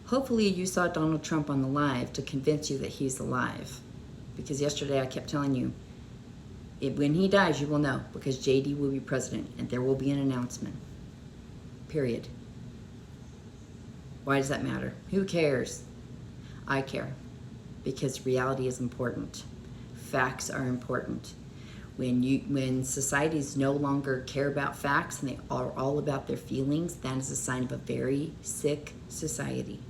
Hopefully you saw Donald Trump on the live to convince you that he's alive. Because yesterday I kept telling you, when he dies, you will know, because JD will be president and there will be an announcement. Period. Why does that matter? Who cares? I care. Because reality is important. Facts are important. When societies no longer care about facts and they are all about their feelings, that is a sign of a very sick society.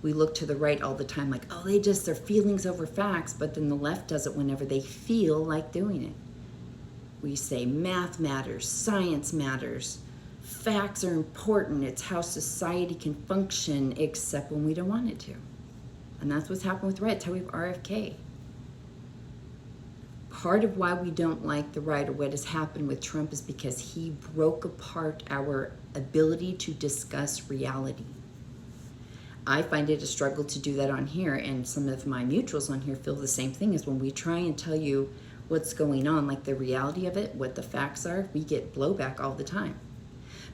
We look to the right all the time like, oh, their feelings over facts, but then the left does it whenever they feel like doing it. We say math matters, science matters, facts are important, it's how society can function, except when we don't want it to. And that's what's happened with right. It's how we have RFK. Part of why we don't like the right or what has happened with Trump is because he broke apart our ability to discuss reality. I find it a struggle to do that on here, and some of my mutuals on here feel the same thing. Is when we try and tell you what's going on, like the reality of it, what the facts are, we get blowback all the time.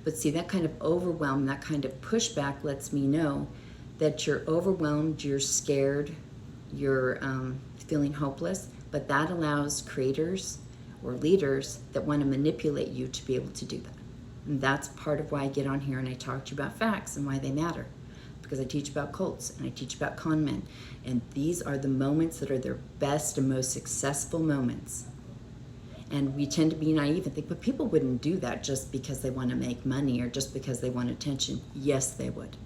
But see, that kind of overwhelm, that kind of pushback lets me know that you're overwhelmed, you're scared, you're feeling hopeless, but that allows creators or leaders that want to manipulate you to be able to do that. And that's part of why I get on here and I talk to you about facts and why they matter. Because I teach about cults and I teach about con men. And these are the moments that are their best and most successful moments. And we tend to be naive and think, but people wouldn't do that just because they want to make money or just because they want attention. Yes, they would.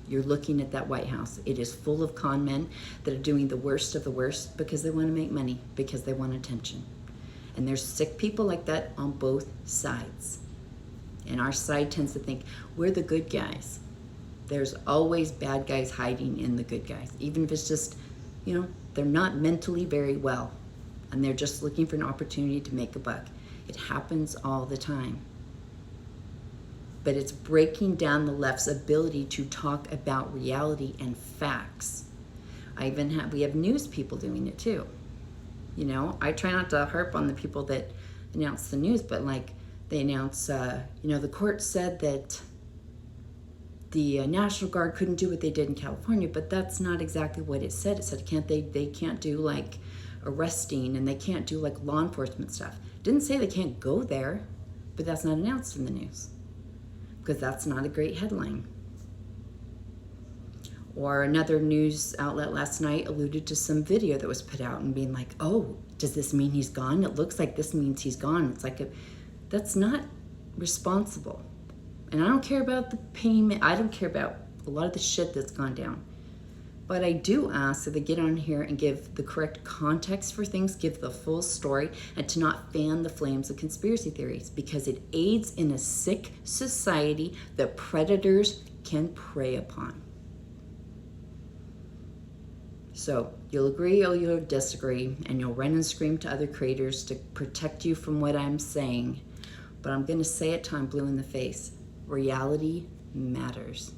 You're looking at that White House. It is full of con men that are doing the worst of the worst because they want to make money, because they want attention. And there's sick people like that on both sides. And our side tends to think, we're the good guys. There's always bad guys hiding in the good guys. Even if it's just, they're not mentally very well and they're just looking for an opportunity to make a buck. It happens all the time. But it's breaking down the left's ability to talk about reality and facts. We have news people doing it too. I try not to harp on the people that announce the news, but they announce, the court said that the National Guard couldn't do what they did in California, but that's not exactly what it said. It said they can't do arresting and they can't do law enforcement stuff. It didn't say they can't go there, but that's not announced in the news because that's not a great headline. Or another news outlet last night alluded to some video that was put out and being like, oh, does this mean he's gone? It looks like this means he's gone. It's that's not responsible. And I don't care about the payment. I don't care about a lot of the shit that's gone down. But I do ask that they get on here and give the correct context for things, give the full story, and to not fan the flames of conspiracy theories, because it aids in a sick society that predators can prey upon. So you'll agree or you'll disagree, and you'll run and scream to other creators to protect you from what I'm saying. But I'm going to say it till I'm blue in the face. Reality matters.